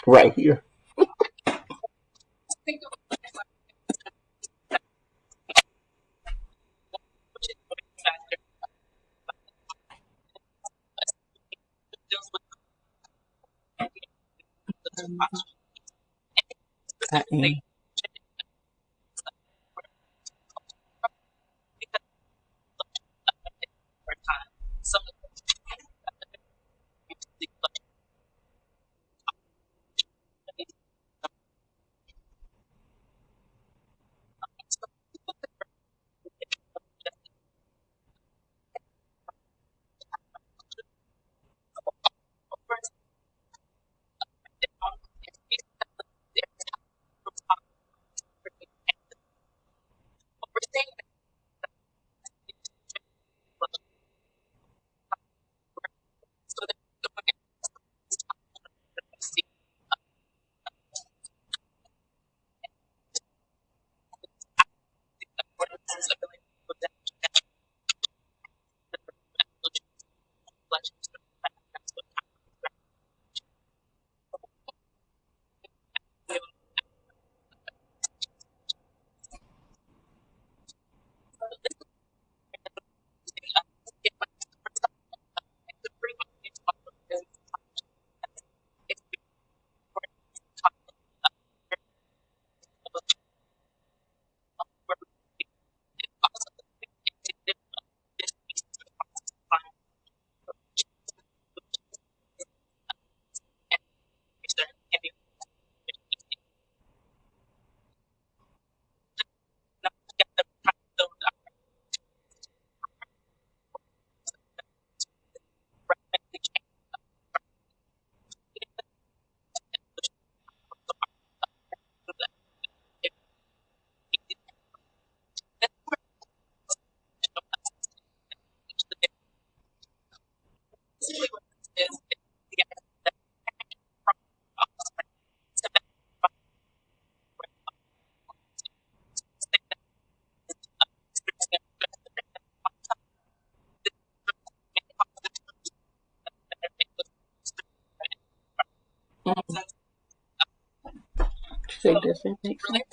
right here. I am. Say doesn't make sense.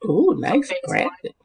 Ooh, nice graphic.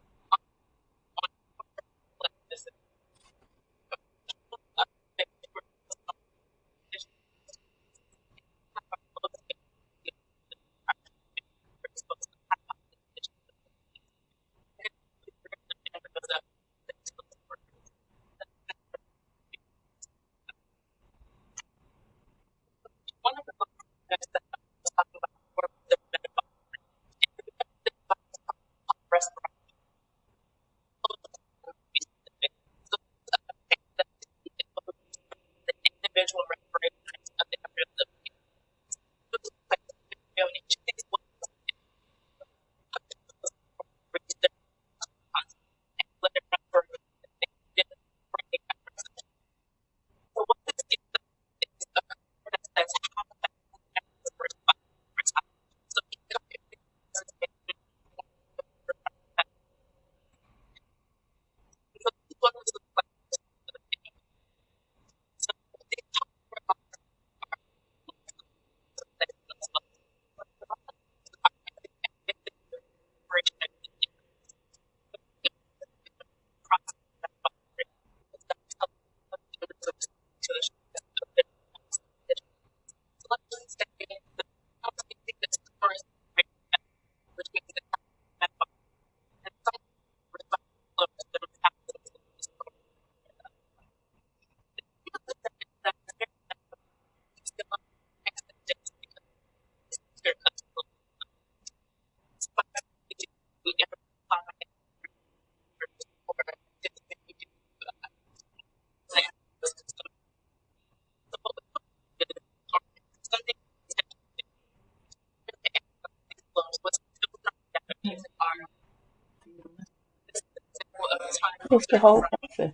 It's the whole process.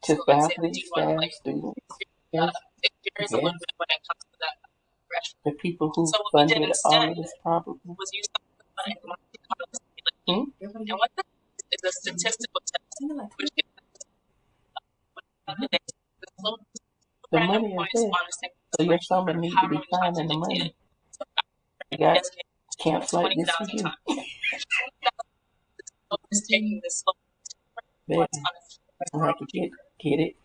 To faculty, staff, students. Yes. Yes. The people who funded all of this probably. Hmm? The money is there. So your summer need to be finding the money. You got camps like this for you. There. You have to get it.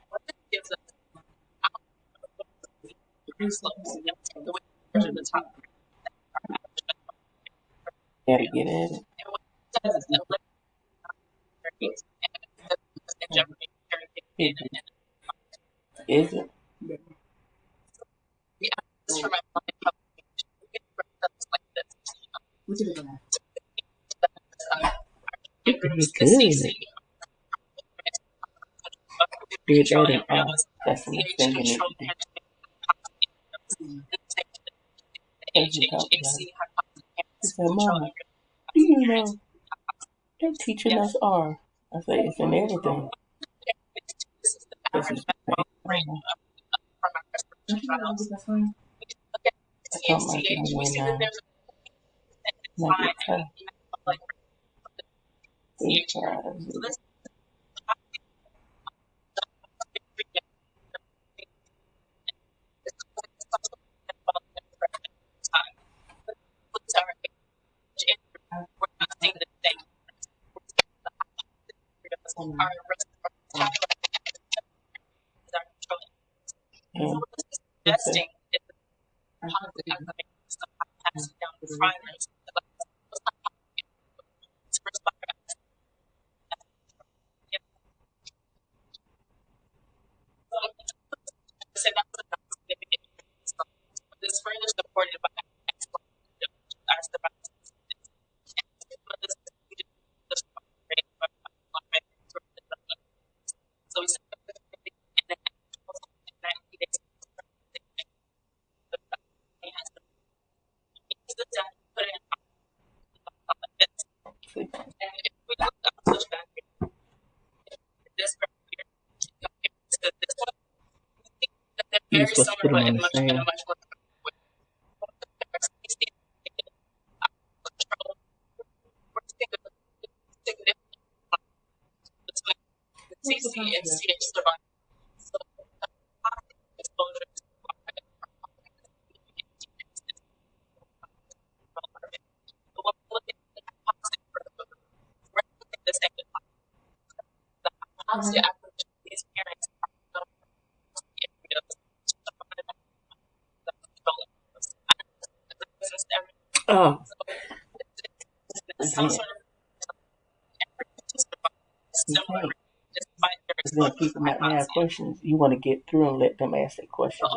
Gotta get at it. Is it? Pretty good. Do that and that's the next thing you need to do. As you talk about it. He said, Mama, do you know they're teaching us R? I said, it's in everything. This is the same thing. I told my son when like it's tough. And you're supposed to put them on the same. Oh, again. Because then people might have questions. You want to get through and let them ask their questions.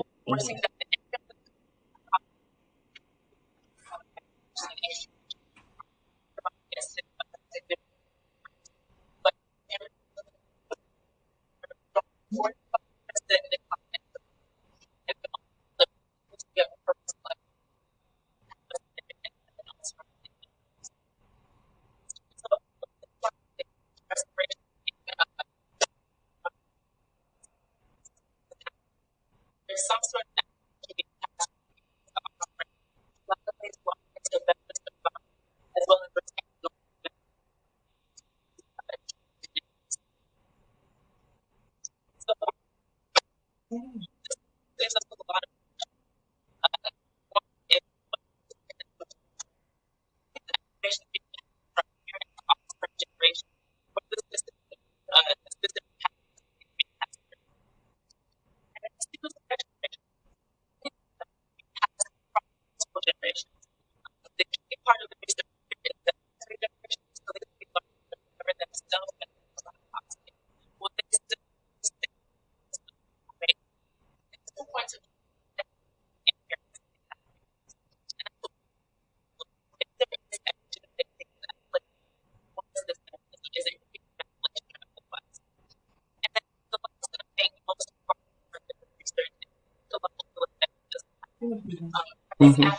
Mm-hmm.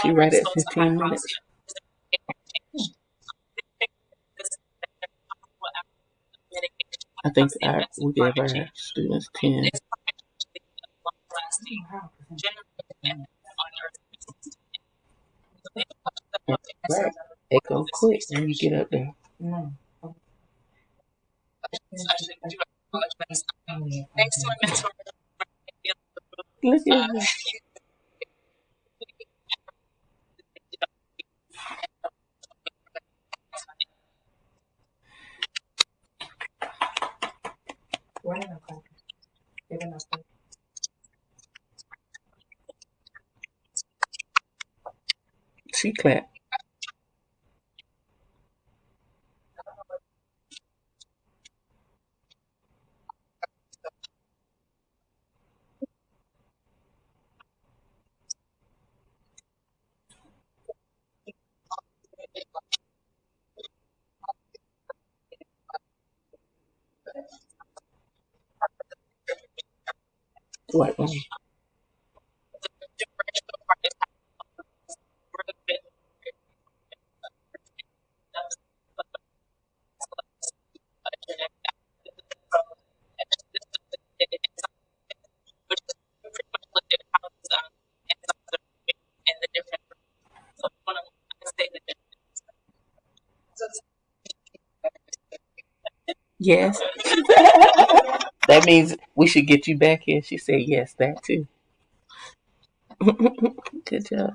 She right at 15 minutes. I think we gave our students 10. Right. It goes quick when you get up there. Look at her. She clapped. What? Yes. That means we should get you back here. She said yes, that too. Good job.